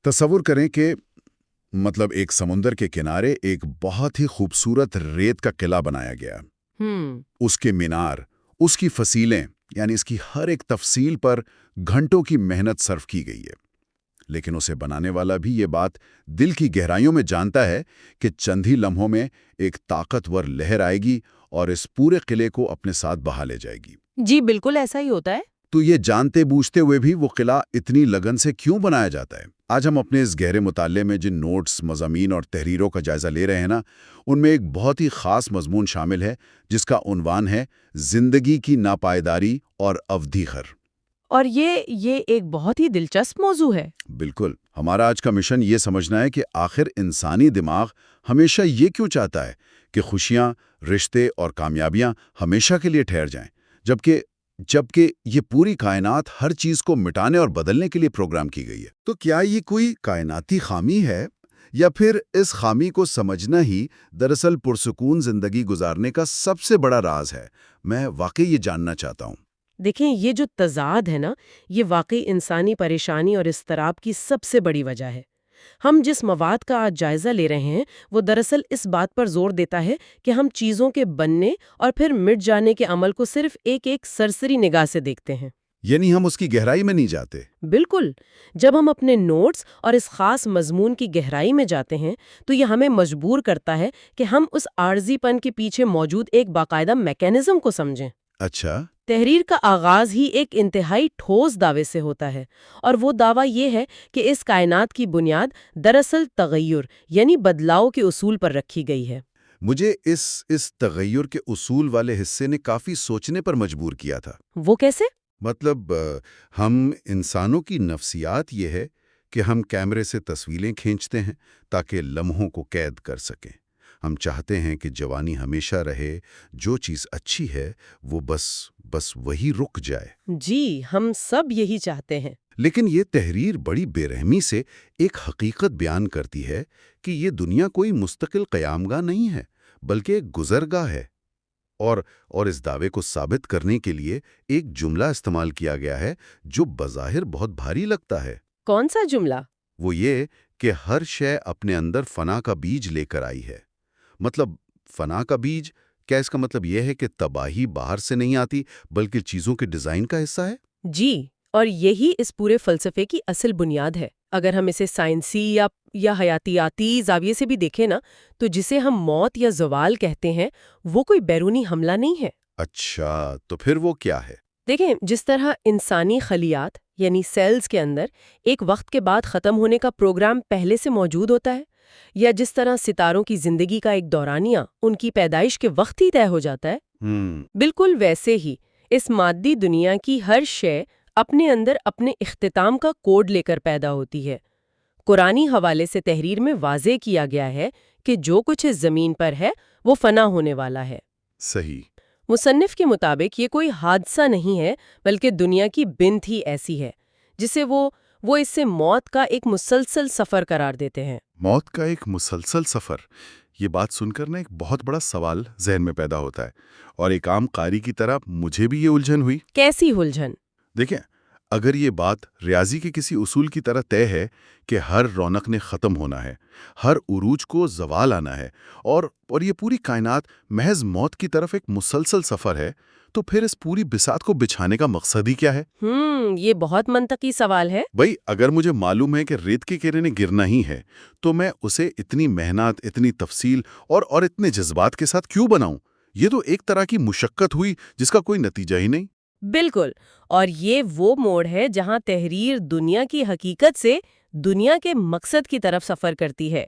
تصور کریں کہ ایک سمندر کے کنارے ایک بہت ہی خوبصورت ریت کا قلعہ بنایا گیا۔ اس کے مینار، اس کی فصیلیں، یعنی اس کی ہر ایک تفصیل پر گھنٹوں کی محنت صرف کی گئی ہے۔ لیکن اسے بنانے والا بھی یہ بات دل کی گہرائیوں میں جانتا ہے کہ چند ہی لمحوں میں ایک طاقتور لہر آئے گی اور اس پورے قلعے کو اپنے ساتھ بہا لے جائے گی۔ جی بالکل ایسا ہی ہوتا ہے۔ تو یہ جانتے بوجھتے ہوئے بھی وہ قلعہ اتنی لگن سے کیوں بنایا جاتا ہے؟ آج ہم اپنے اس گہرے مطالعے میں جن نوٹس، مضامین اور تحریروں کا جائزہ لے رہے ہیں نا، ان میں ایک بہت ہی خاص مضمون شامل ہے جس کا عنوان ہے زندگی کی ناپائیداری اور اودھی خر۔ اور یہ ایک بہت ہی دلچسپ موضوع ہے۔ بالکل، ہمارا آج کا مشن یہ سمجھنا ہے کہ آخر انسانی دماغ ہمیشہ یہ کیوں چاہتا ہے کہ خوشیاں، رشتے اور کامیابیاں ہمیشہ کے لیے ٹھہر جائیں، جبکہ یہ پوری کائنات ہر چیز کو مٹانے اور بدلنے کے لیے پروگرام کی گئی ہے۔ تو کیا یہ کوئی کائناتی خامی ہے، یا پھر اس خامی کو سمجھنا ہی دراصل پرسکون زندگی گزارنے کا سب سے بڑا راز ہے؟ میں واقعی یہ جاننا چاہتا ہوں۔ دیکھیں، یہ جو تضاد ہے نا، یہ واقعی انسانی پریشانی اور اضطراب کی سب سے بڑی وجہ ہے۔ ہم جس مواد کا آج جائزہ لے رہے ہیں وہ دراصل اس بات پر زور دیتا ہے کہ ہم چیزوں کے بننے اور پھر مٹ جانے کے عمل کو صرف ایک سرسری نگاہ سے دیکھتے ہیں۔ یعنی ہم اس کی گہرائی میں نہیں جاتے۔ بالکل، جب ہم اپنے نوٹس اور اس خاص مضمون کی گہرائی میں جاتے ہیں تو یہ ہمیں مجبور کرتا ہے کہ ہم اس عارضی پن کے پیچھے موجود ایک باقاعدہ میکینزم کو سمجھیں۔ اچھا۔ تحریر کا آغاز ہی ایک انتہائی ٹھوس دعوے سے ہوتا ہے، اور وہ دعویٰ یہ ہے کہ اس کائنات کی بنیاد دراصل تغیر یعنی بدلاؤ کے اصول پر رکھی گئی ہے۔ مجھے اس تغیر کے اصول والے حصے نے کافی سوچنے پر مجبور کیا تھا۔ وہ کیسے؟ ہم انسانوں کی نفسیات یہ ہے کہ ہم کیمرے سے تصویریں کھینچتے ہیں تاکہ لمحوں کو قید کر سکیں۔ ہم چاہتے ہیں کہ جوانی ہمیشہ رہے، جو چیز اچھی ہے وہ بس وہی رک جائے۔ جی، ہم سب یہی چاہتے ہیں۔ لیکن یہ تحریر بڑی بے رحمی سے ایک حقیقت بیان کرتی ہے کہ یہ دنیا کوئی مستقل قیامگاہ نہیں ہے، بلکہ ایک گزرگاہ ہے۔ اور اس دعوے کو ثابت کرنے کے لیے ایک جملہ استعمال کیا گیا ہے جو بظاہر بہت بھاری لگتا ہے۔ کون سا جملہ؟ وہ یہ کہ ہر شے اپنے اندر فنا کا بیج لے کر آئی ہے۔ فنا کا بیج، کیا اس کا مطلب یہ ہے کہ تباہی باہر سے نہیں آتی بلکہ چیزوں کے ڈیزائن کا حصہ ہے؟ جی، اور یہی اس پورے فلسفے کی اصل بنیاد ہے۔ اگر ہم اسے سائنسی یا حیاتیاتی زاویے سے بھی دیکھیں نا، تو جسے ہم موت یا زوال کہتے ہیں وہ کوئی بیرونی حملہ نہیں ہے۔ اچھا، تو پھر وہ کیا ہے؟ دیکھیں، جس طرح انسانی خلیات یعنی سیلز کے اندر ایک وقت کے بعد ختم ہونے کا پروگرام پہلے سے موجود ہوتا ہے، یا جس طرح ستاروں کی زندگی کا ایک دورانیہ ان کی پیدائش کے وقت ہی طے ہو جاتا ہے، بالکل ویسے ہی اس مادی دنیا کی ہر شے اپنے اندر اپنے اختتام کا کوڈ لے کر پیدا ہوتی ہے۔ قرآنی حوالے سے تحریر میں واضح کیا گیا ہے کہ جو کچھ اس زمین پر ہے وہ فنا ہونے والا ہے۔ صحیح۔ مصنف کے مطابق یہ کوئی حادثہ نہیں ہے، بلکہ دنیا کی بنت ہی ایسی ہے جسے وہ اس سے موت کا ایک مسلسل سفر قرار دیتے ہیں۔ موت کا ایک مسلسل سفر، یہ بات سن کر ایک بہت بڑا سوال ذہن میں پیدا ہوتا ہے، اور ایک عام قاری کی طرح مجھے بھی یہ الجھن ہوئی۔ کیسی الجھن؟ دیکھیں، اگر یہ بات ریاضی کے کسی اصول کی طرح طے ہے کہ ہر رونق نے ختم ہونا ہے، ہر عروج کو زوال آنا ہے، اور یہ پوری کائنات محض موت کی طرف ایک مسلسل سفر ہے، تو پھر اس پوری بساط کو بچھانے کا مقصد ہی کیا ہے؟ یہ بہت منطقی سوال ہے۔ بھئی، اگر مجھے معلوم ہے کہ ریت کے کرے نے گرنا ہی ہے، تو میں اسے اتنی محنت، اتنی تفصیل اور اتنے جذبات کے ساتھ کیوں بناؤں؟ یہ تو ایک طرح کی مشقت ہوئی جس کا کوئی نتیجہ ہی نہیں۔ بالکل، اور یہ وہ موڑ ہے جہاں تحریر دنیا کی حقیقت سے دنیا کے مقصد کی طرف سفر کرتی ہے۔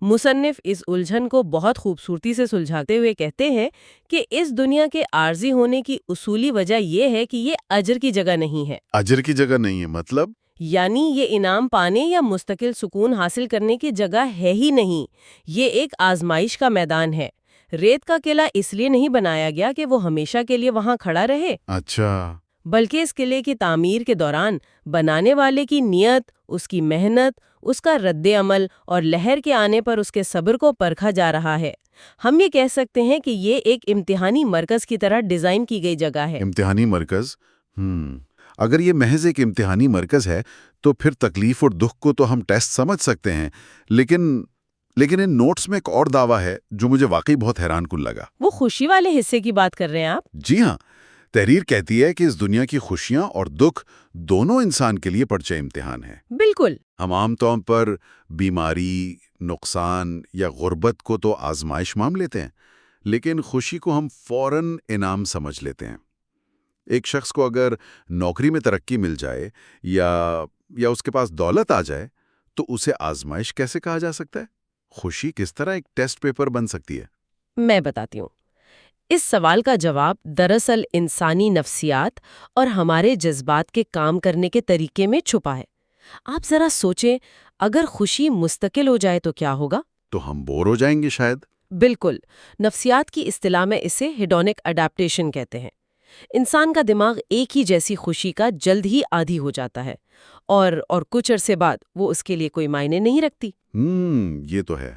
مصنف اس الجھن کو بہت خوبصورتی سے سلجھاتے ہوئے کہتے ہیں کہ اس دنیا کے عارضی ہونے کی اصولی وجہ یہ ہے کہ یہ اجر کی جگہ نہیں ہے۔ اجر کی جگہ نہیں ہے مطلب؟ یعنی یہ انعام پانے یا مستقل سکون حاصل کرنے کی جگہ ہے ہی نہیں، یہ ایک آزمائش کا میدان ہے۔ ریت کا قلعہ اس لیے نہیں بنایا گیا کہ وہ ہمیشہ کے لیے وہاں کھڑا رہے، اچھا، بلکہ اس قلعے کی تعمیر کے دوران بنانے والے کی نیت، اس کی محنت، اس کا رد عمل اور لہر کے آنے پر اس کے صبر کو پرکھا جا رہا ہے۔ ہم یہ کہہ سکتے ہیں کہ یہ ایک امتحانی مرکز کی طرح ڈیزائن کی گئی جگہ ہے۔ امتحانی مرکز؟ اگر یہ محض ایک امتحانی مرکز ہے تو پھر تکلیف اور دکھ کو تو ہم ٹیسٹ سمجھ سکتے ہیں، لیکن ان نوٹس میں ایک اور دعویٰ ہے جو مجھے واقعی بہت حیران کن لگا۔ وہ خوشی والے حصے کی بات کر رہے ہیں آپ؟ جی ہاں، تحریر کہتی ہے کہ اس دنیا کی خوشیاں اور دکھ دونوں انسان کے لیے پرچے امتحان ہیں۔ بالکل۔ ہم عام طور پر بیماری، نقصان یا غربت کو تو آزمائش مان لیتے ہیں، لیکن خوشی کو ہم فوراً انعام سمجھ لیتے ہیں۔ ایک شخص کو اگر نوکری میں ترقی مل جائے یا اس کے پاس دولت آ جائے تو اسے آزمائش کیسے کہا جا سکتا ہے؟ خوشی کس طرح ایک ٹیسٹ پیپر بن سکتی ہے؟ میں بتاتی ہوں۔ اس سوال کا جواب دراصل انسانی نفسیات اور ہمارے جذبات کے کام کرنے کے طریقے میں چھپا ہے۔ آپ ذرا سوچیں، اگر خوشی مستقل ہو جائے تو کیا ہوگا؟ تو ہم بور ہو جائیں گے شاید۔ بالکل، نفسیات کی اصطلاح میں اسے ہیڈونک اڈیپٹیشن کہتے ہیں۔ انسان کا دماغ ایک ہی جیسی خوشی کا جلد ہی عادی ہو جاتا ہے اور کچھ عرصے بعد وہ اس کے لیے کوئی معنی نہیں رکھتی۔ یہ تو ہے۔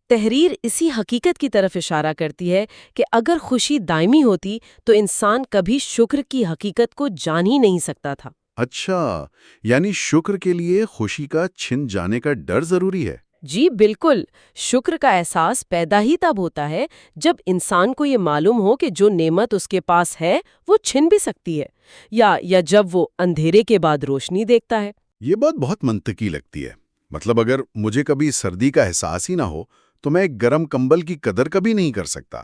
تحریر اسی حقیقت کی طرف اشارہ کرتی ہے کہ اگر خوشی دائمی ہوتی تو انسان کبھی شکر کی حقیقت کو جان ہی نہیں سکتا تھا۔ اچھا، یعنی شکر کے لیے خوشی کا چھن جانے کا ڈر ضروری ہے؟ جی بالکل، شکر کا احساس پیدا ہی تب ہوتا ہے جب انسان کو یہ معلوم ہو کہ جو نعمت اس کے پاس ہے وہ چھن بھی سکتی ہے، یا جب وہ اندھیرے کے بعد روشنی دیکھتا ہے۔ یہ بات بہت منطقی لگتی ہے۔ مطلب اگر مجھے کبھی سردی کا احساس ہی نہ ہو تو میں ایک گرم کمبل کی قدر کبھی نہیں کر سکتا۔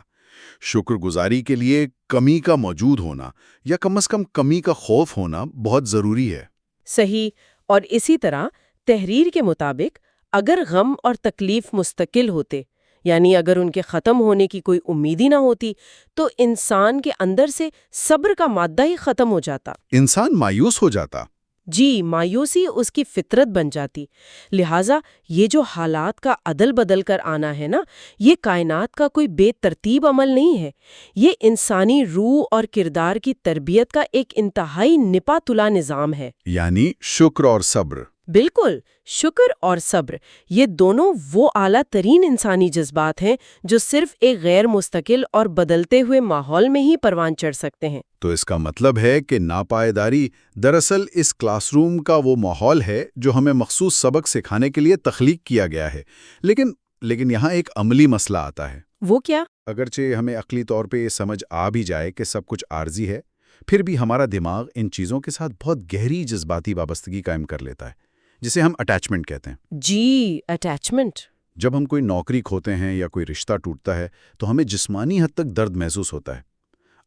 شکر گزاری کے لیے کمی کا موجود ہونا یا کم از کم کمی کا خوف ہونا بہت ضروری ہے۔ صحیح، اور اسی طرح تحریر کے مطابق اگر غم اور تکلیف مستقل ہوتے، یعنی اگر ان کے ختم ہونے کی کوئی امید ہی نہ ہوتی، تو انسان کے اندر سے صبر کا مادہ ہی ختم ہو جاتا۔ انسان مایوس ہو جاتا۔ جی، مایوسی اس کی فطرت بن جاتی۔ لہٰذا یہ جو حالات کا عدل بدل کر آنا ہے نا، یہ کائنات کا کوئی بے ترتیب عمل نہیں ہے، یہ انسانی روح اور کردار کی تربیت کا ایک انتہائی نپا تلا نظام ہے۔ یعنی شکر اور صبر۔ بالکل، شکر اور صبر، یہ دونوں وہ اعلیٰ ترین انسانی جذبات ہیں جو صرف ایک غیر مستقل اور بدلتے ہوئے ماحول میں ہی پروان چڑھ سکتے ہیں۔ تو اس کا مطلب ہے کہ ناپائیداری دراصل اس کلاس روم کا وہ ماحول ہے جو ہمیں مخصوص سبق سکھانے کے لیے تخلیق کیا گیا ہے، لیکن یہاں ایک عملی مسئلہ آتا ہے۔ وہ کیا؟ اگرچہ ہمیں عقلی طور پہ یہ سمجھ آ بھی جائے کہ سب کچھ عارضی ہے، پھر بھی ہمارا دماغ ان چیزوں کے ساتھ بہت گہری جذباتی وابستگی قائم کر لیتا ہے، جسے ہم اٹیچمنٹ کہتے ہیں۔ جی، اٹیچمنٹ۔ جب ہم کوئی نوکری کھوتے ہیں یا کوئی رشتہ ٹوٹتا ہے تو ہمیں جسمانی حد تک درد محسوس ہوتا ہے۔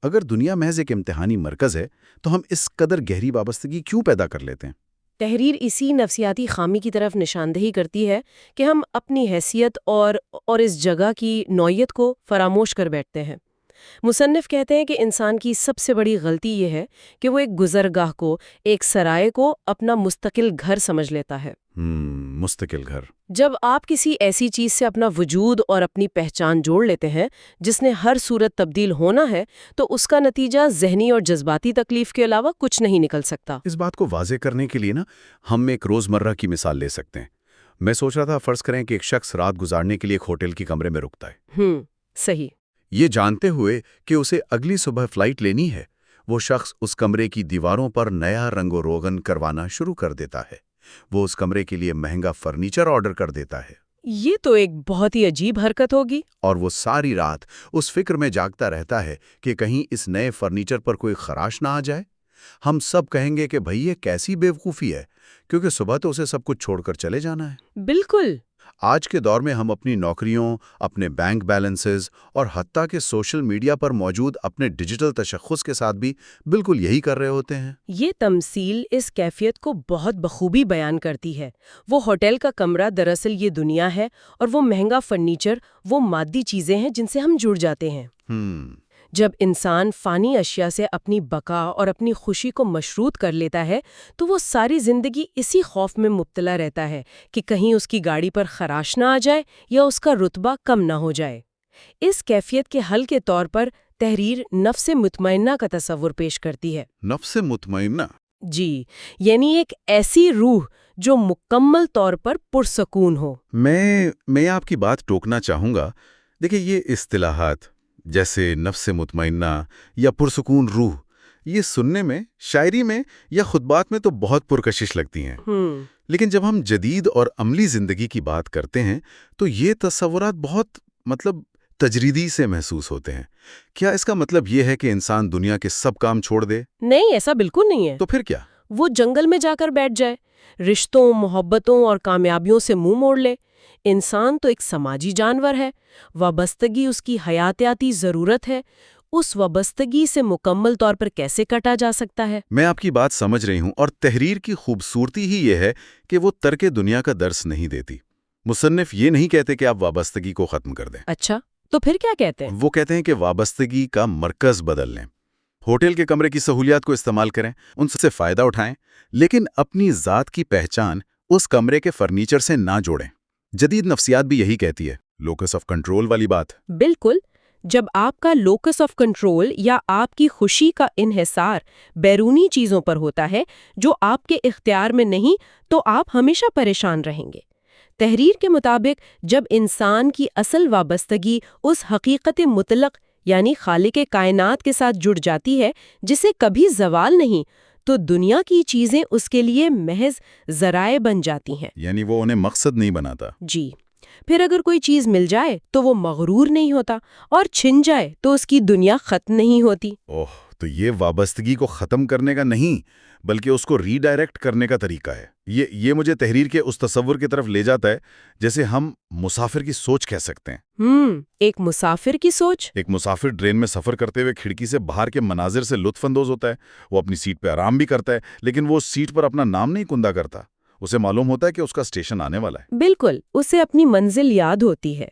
اگر دنیا محض ایک امتحانی مرکز ہے تو ہم اس قدر گہری وابستگی کیوں پیدا کر لیتے ہیں؟ تحریر اسی نفسیاتی خامی کی طرف نشاندہی کرتی ہے کہ ہم اپنی حیثیت اور اس جگہ کی نوعیت کو فراموش کر بیٹھتے ہیں۔ مصنف کہتے ہیں کہ انسان کی سب سے بڑی غلطی یہ ہے کہ وہ ایک گزرگاہ کو، ایک سرائے کو اپنا مستقل گھر سمجھ لیتا ہے۔ مستقل گھر۔ جب آپ کسی ایسی چیز سے اپنا وجود اور اپنی پہچان جوڑ لیتے ہیں جس نے ہر صورت تبدیل ہونا ہے، تو اس کا نتیجہ ذہنی اور جذباتی تکلیف کے علاوہ کچھ نہیں نکل سکتا۔ اس بات کو واضح کرنے کے لیے ہم ایک روزمرہ کی مثال لے سکتے ہیں۔ میں سوچ رہا تھا، فرض کریں کہ ایک شخص رات گزارنے کے لیے ایک ہوٹل کے کمرے میں رکتا ہے۔ صحیح۔ یہ جانتے ہوئے کہ اسے اگلی صبح فلائٹ لینی ہے، وہ شخص اس کمرے کی دیواروں پر نیا رنگ و روغن کروانا شروع کر دیتا ہے۔ وہ اس کمرے کے لیے مہنگا فرنیچر آرڈر کر دیتا ہے۔ یہ تو ایک بہت ہی عجیب حرکت ہوگی۔ اور وہ ساری رات اس فکر میں جاگتا رہتا ہے کہ کہیں اس نئے فرنیچر پر کوئی خراش نہ آ جائے۔ ہم سب کہیں گے کہ بھئی یہ کیسی بیوقوفی ہے، کیونکہ صبح تو اسے سب کچھ چھوڑ کر چلے جانا ہے۔ بالکل۔ آج کے دور میں ہم اپنی نوکریوں، اپنے بینک بیلنسز اور حتیٰ کہ سوشل میڈیا پر موجود اپنے ڈیجیٹل تشخص کے ساتھ بھی بالکل یہی کر رہے ہوتے ہیں۔ یہ تمثیل اس کیفیت کو بہت بخوبی بیان کرتی ہے۔ وہ ہوٹل کا کمرہ دراصل یہ دنیا ہے، اور وہ مہنگا فرنیچر وہ مادی چیزیں ہیں جن سے ہم جڑ جاتے ہیں۔ جب انسان فانی اشیاء سے اپنی بقا اور اپنی خوشی کو مشروط کر لیتا ہے تو وہ ساری زندگی اسی خوف میں مبتلا رہتا ہے کہ کہیں اس کی گاڑی پر خراش نہ آ جائے یا اس کا رتبہ کم نہ ہو جائے۔ اس کیفیت کے حل کے طور پر تحریر نفس مطمئنہ کا تصور پیش کرتی ہے۔ نفس مطمئنہ؟ جی، یعنی ایک ایسی روح جو مکمل طور پر پرسکون ہو۔ میں آپ کی بات ٹوکنا چاہوں گا۔ دیکھیں، یہ اصطلاحات جیسے نفس مطمئنہ یا پرسکون روح، یہ سننے میں، شاعری میں یا خطبات میں تو بہت پرکشش لگتی ہیں، لیکن جب ہم جدید اور عملی زندگی کی بات کرتے ہیں تو یہ تصورات بہت تجریدی سے محسوس ہوتے ہیں۔ کیا اس کا مطلب یہ ہے کہ انسان دنیا کے سب کام چھوڑ دے؟ نہیں، ایسا بالکل نہیں ہے۔ تو پھر کیا؟ وہ جنگل میں جا کر بیٹھ جائے، رشتوں، محبتوں اور کامیابیوں سے منہ موڑ لے۔ انسان تو ایک سماجی جانور ہے، وابستگی اس کی حیاتیاتی ضرورت ہے۔ اس وابستگی سے مکمل طور پر کیسے کٹا جا سکتا ہے؟ میں آپ کی بات سمجھ رہی ہوں، اور تحریر کی خوبصورتی ہی یہ ہے کہ وہ ترک دنیا کا درس نہیں دیتی۔ مصنف یہ نہیں کہتے کہ آپ وابستگی کو ختم کر دیں۔ اچھا، تو پھر کیا کہتے ہیں؟ وہ کہتے ہیں کہ وابستگی کا مرکز بدل لیں، ہوٹل کے کمرے کی سہولیات کو استعمال کریں، ان سے فائدہ اٹھائیں، لیکن اپنی ذات کی پہچان اس کمرے کے فرنیچر سے نہ جوڑیں۔ جدید نفسیات بھی یہی کہتی ہے، لوکس آف کنٹرول والی بات۔ بالکل، جب آپ کا لوکس آف کنٹرول یا آپ کی خوشی کا انحصار بیرونی چیزوں پر ہوتا ہے جو آپ کے اختیار میں نہیں، تو آپ ہمیشہ پریشان رہیں گے۔ تحریر کے مطابق جب انسان کی اصل وابستگی اس حقیقت مطلق یعنی خالق کائنات کے ساتھ جڑ جاتی ہے جسے کبھی زوال نہیں، تو دنیا کی چیزیں اس کے لیے محض ذرائع بن جاتی ہیں۔ یعنی وہ انہیں مقصد نہیں بناتا۔ جی، پھر اگر کوئی چیز مل جائے تو وہ مغرور نہیں ہوتا، اور چھن جائے تو اس کی دنیا ختم نہیں ہوتی۔ تو یہ وابستگی کو ختم کرنے کا نہیں بلکہ اس کو ری ڈائریکٹ کرنے کا طریقہ ہے۔ یہ مجھے تحریر کے اس تصور کی طرف لے جاتا ہے جیسے ہم مسافر کی سوچ کہہ سکتے ہیں۔ ایک مسافر کی سوچ؟ ایک مسافر ٹرین میں سفر کرتے ہوئے کھڑکی سے باہر کے مناظر سے لطف اندوز ہوتا ہے، وہ اپنی سیٹ پہ آرام بھی کرتا ہے، لیکن وہ سیٹ پر اپنا نام نہیں کندا کرتا۔ اسے معلوم ہوتا ہے کہ اس کا اسٹیشن آنے والا ہے۔ بالکل، اسے اپنی منزل یاد ہوتی ہے۔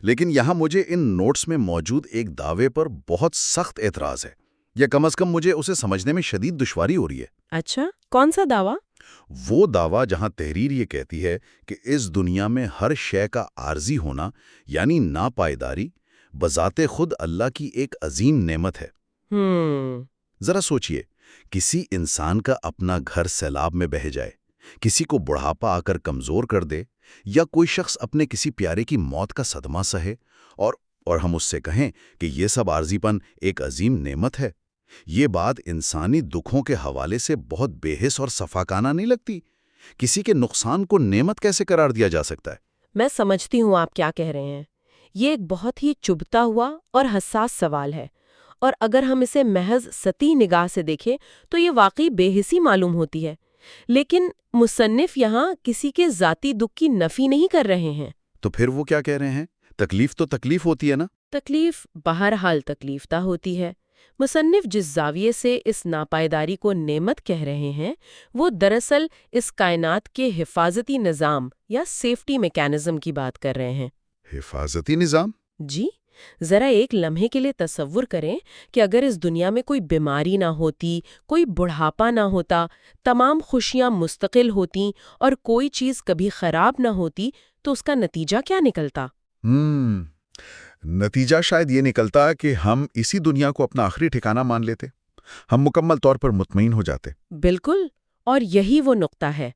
لیکن یہاں مجھے ان نوٹس میں موجود ایک دعوے پر بہت سخت اعتراض ہے، یا کم از کم مجھے اسے سمجھنے میں شدید دشواری ہو رہی ہے۔ اچھا، کون سا دعویٰ؟ وہ دعویٰ جہاں تحریر یہ کہتی ہے کہ اس دنیا میں ہر شے کا عارضی ہونا یعنی ناپائیداری بذات خود اللہ کی ایک عظیم نعمت ہے۔ ذرا سوچئے، کسی انسان کا اپنا گھر سیلاب میں بہہ جائے، کسی کو بڑھاپا آ کر کمزور کر دے، یا کوئی شخص اپنے کسی پیارے کی موت کا صدمہ سہے، اور ہم اس سے کہیں کہ یہ سب عارضی پن ایک عظیم نعمت ہے۔ یہ بات انسانی دکھوں کے حوالے سے بہت بے حس اور صفاقانہ نہیں لگتی؟ کسی کے نقصان کو نعمت کیسے قرار دیا جا سکتا ہے؟ میں سمجھتی ہوں آپ کیا کہہ رہے ہیں۔ یہ ایک بہت ہی چبھتا ہوا اور حساس سوال ہے، اور اگر ہم اسے محض سطحی نگاہ سے دیکھیں تو یہ واقعی بے حسی معلوم ہوتی ہے۔ لیکن مصنف یہاں کسی کے ذاتی دکھ کی نفی نہیں کر رہے ہیں۔ تو پھر وہ کیا کہہ رہے ہیں؟ تکلیف تو تکلیف ہوتی ہے نا؟ تکلیف بہرحال تکلیف دہ ہوتی ہے۔ مصنف جس زاویے سے اس ناپائیداری کو نعمت کہہ رہے ہیں، وہ دراصل اس کائنات کے حفاظتی نظام یا سیفٹی میکانزم کی بات کر رہے ہیں۔ حفاظتی نظام؟ جی، ذرا ایک لمحے کے لیے تصور کریں کہ اگر اس دنیا میں کوئی بیماری نہ ہوتی، کوئی بڑھاپا نہ ہوتا، تمام خوشیاں مستقل ہوتیں اور کوئی چیز کبھی خراب نہ ہوتی، تو اس کا نتیجہ کیا نکلتا؟ نتیجہ شاید یہ نکلتا کہ ہم اسی دنیا کو اپنا آخری ٹھکانہ مان لیتے، ہم مکمل طور پر مطمئن ہو جاتے۔ بالکل، اور یہی وہ نقطہ ہے۔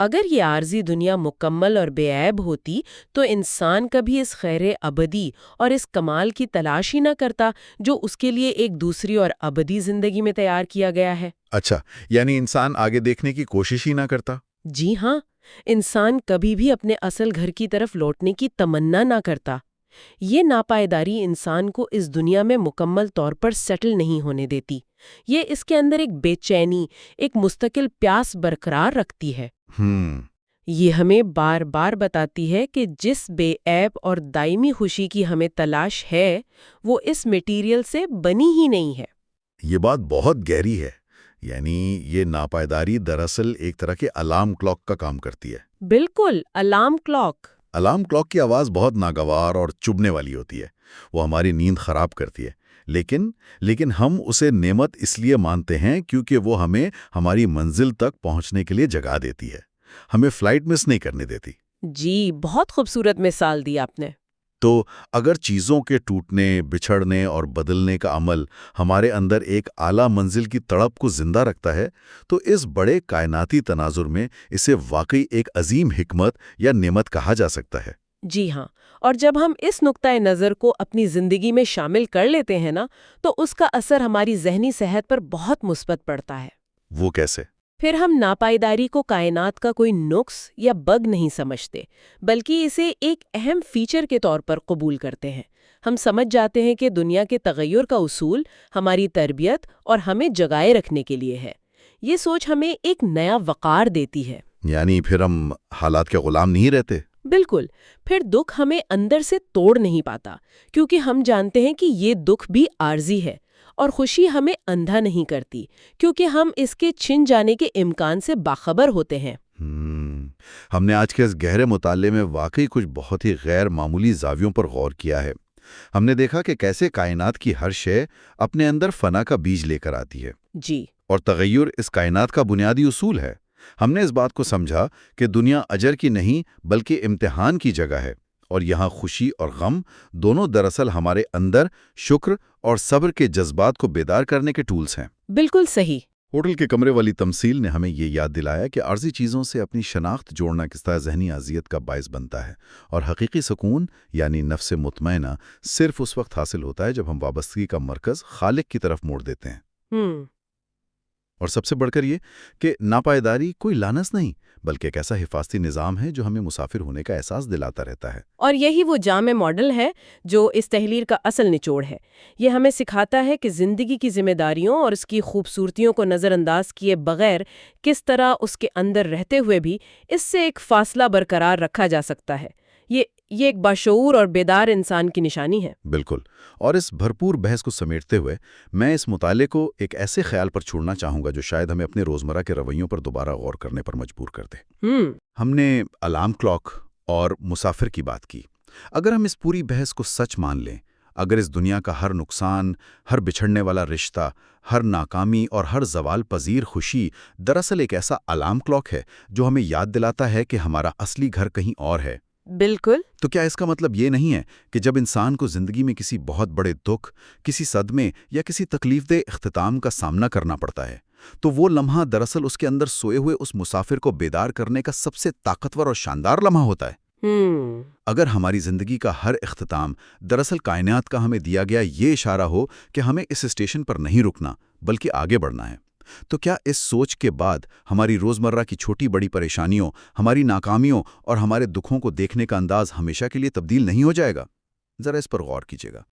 اگر یہ عارضی دنیا مکمل اور بے عیب ہوتی تو انسان کبھی اس خیر ابدی اور اس کمال کی تلاش ہی نہ کرتا جو اس کے لیے ایک دوسری اور ابدی زندگی میں تیار کیا گیا ہے۔ اچھا، یعنی انسان آگے دیکھنے کی کوشش ہی نہ کرتا؟ جی ہاں، انسان کبھی بھی اپنے اصل گھر کی طرف لوٹنے کی تمنا نہ کرتا۔ یہ ناپائیداری انسان کو اس دنیا میں مکمل طور پر سیٹل نہیں ہونے دیتی۔ یہ اس کے اندر ایک بے چینی، ایک مستقل پیاس برقرار رکھتی ہے۔ یہ ہمیں بار بار بتاتی ہے کہ جس بے عیب اور دائمی خوشی کی ہمیں تلاش ہے، وہ اس میٹیریل سے بنی ہی نہیں ہے۔ یہ بات بہت گہری ہے، یعنی یہ ناپائیداری دراصل ایک طرح کے الارم کلاک کا کام کرتی ہے۔ بالکل، الارم کلاک۔ الارم کلاک کی آواز بہت ناگوار اور چبھنے والی ہوتی ہے، وہ ہماری نیند خراب کرتی ہے، لیکن ہم اسے نعمت اس لیے مانتے ہیں کیونکہ وہ ہمیں ہماری منزل تک پہنچنے کے لیے جگا دیتی ہے، ہمیں فلائٹ مس نہیں کرنے دیتی۔ جی، بہت خوبصورت مثال دی آپ نے۔ تو اگر چیزوں کے ٹوٹنے، بچھڑنے اور بدلنے کا عمل ہمارے اندر ایک اعلیٰ منزل کی تڑپ کو زندہ رکھتا ہے، تو اس بڑے کائناتی تناظر میں اسے واقعی ایک عظیم حکمت یا نعمت کہا جا سکتا ہے۔ جی ہاں، اور جب ہم اس نقطۂ نظر کو اپنی زندگی میں شامل کر لیتے ہیں نا، تو اس کا اثر ہماری ذہنی صحت پر بہت مثبت پڑتا ہے۔ وہ کیسے؟ پھر ہم ناپائیداری کو کائنات کا کوئی نقص یا بگ نہیں سمجھتے، بلکہ اسے ایک اہم فیچر کے طور پر قبول کرتے ہیں۔ ہم سمجھ جاتے ہیں کہ دنیا کے تغیر کا اصول ہماری تربیت اور ہمیں جگائے رکھنے کے لیے ہے۔ یہ سوچ ہمیں ایک نیا وقار دیتی ہے۔ یعنی پھر ہم حالات کے غلام نہیں رہتے؟ بالکل، پھر دکھ ہمیں اندر سے توڑ نہیں پاتا، کیونکہ ہم جانتے ہیں کہ یہ دکھ بھی عارضی ہے، اور خوشی ہمیں اندھا نہیں کرتی، کیونکہ ہم اس کے چھن جانے کے امکان سے باخبر ہوتے ہیں۔ ہم نے آج کے اس گہرے مطالعے میں واقعی کچھ بہت ہی غیر معمولی زاویوں پر غور کیا ہے۔ ہم نے دیکھا کہ کیسے کائنات کی ہر شے اپنے اندر فنا کا بیج لے کر آتی ہے، جی، اور تغیر اس کائنات کا بنیادی اصول ہے۔ ہم نے اس بات کو سمجھا کہ دنیا اجر کی نہیں بلکہ امتحان کی جگہ ہے، اور یہاں خوشی اور غم دونوں دراصل ہمارے اندر شکر اور صبر کے جذبات کو بیدار کرنے کے ٹولز ہیں۔ بالکل صحیح۔ ہوٹل کے کمرے والی تمثیل نے ہمیں یہ یاد دلایا کہ عارضی چیزوں سے اپنی شناخت جوڑنا کس طرح ذہنی اذیت کا باعث بنتا ہے، اور حقیقی سکون یعنی نفس مطمئنہ صرف اس وقت حاصل ہوتا ہے جب ہم وابستگی کا مرکز خالق کی طرف موڑ دیتے ہیں۔ اور سب سے بڑھ کر یہ کہ ناپائیداری کوئی لانت نہیں بلکہ ایک ایسا حفاظتی نظام ہے جو ہمیں مسافر ہونے کا احساس دلاتا رہتا ہے۔ اور یہی وہ جامع ماڈل ہے جو اس تحریر کا اصل نچوڑ ہے۔ یہ ہمیں سکھاتا ہے کہ زندگی کی ذمہ داریوں اور اس کی خوبصورتیوں کو نظر انداز کیے بغیر کس طرح اس کے اندر رہتے ہوئے بھی اس سے ایک فاصلہ برقرار رکھا جا سکتا ہے۔ یہ ایک باشعور اور بیدار انسان کی نشانی ہے۔ بالکل، اور اس بھرپور بحث کو سمیٹتے ہوئے میں اس مطالعے کو ایک ایسے خیال پر چھوڑنا چاہوں گا جو شاید ہمیں اپنے روزمرہ کے رویوں پر دوبارہ غور کرنے پر مجبور کر دے۔ ہم نے الارم کلاک اور مسافر کی بات کی۔ اگر ہم اس پوری بحث کو سچ مان لیں، اگر اس دنیا کا ہر نقصان، ہر بچھڑنے والا رشتہ، ہر ناکامی اور ہر زوال پذیر خوشی دراصل ایک ایسا الارم کلاک ہے جو ہمیں یاد دلاتا ہے کہ ہمارا اصلی گھر کہیں اور ہے، بالکل، تو کیا اس کا مطلب یہ نہیں ہے کہ جب انسان کو زندگی میں کسی بہت بڑے دکھ، کسی صدمے یا کسی تکلیف دہ اختتام کا سامنا کرنا پڑتا ہے، تو وہ لمحہ دراصل اس کے اندر سوئے ہوئے اس مسافر کو بیدار کرنے کا سب سے طاقتور اور شاندار لمحہ ہوتا ہے؟ اگر ہماری زندگی کا ہر اختتام دراصل کائنات کا ہمیں دیا گیا یہ اشارہ ہو کہ ہمیں اس اسٹیشن پر نہیں رکنا بلکہ آگے بڑھنا ہے، تو کیا اس سوچ کے بعد ہماری روزمرہ کی چھوٹی بڑی پریشانیوں، ہماری ناکامیوں اور ہمارے دکھوں کو دیکھنے کا انداز ہمیشہ کے لیے تبدیل نہیں ہو جائے گا؟ ذرا اس پر غور کیجیے گا۔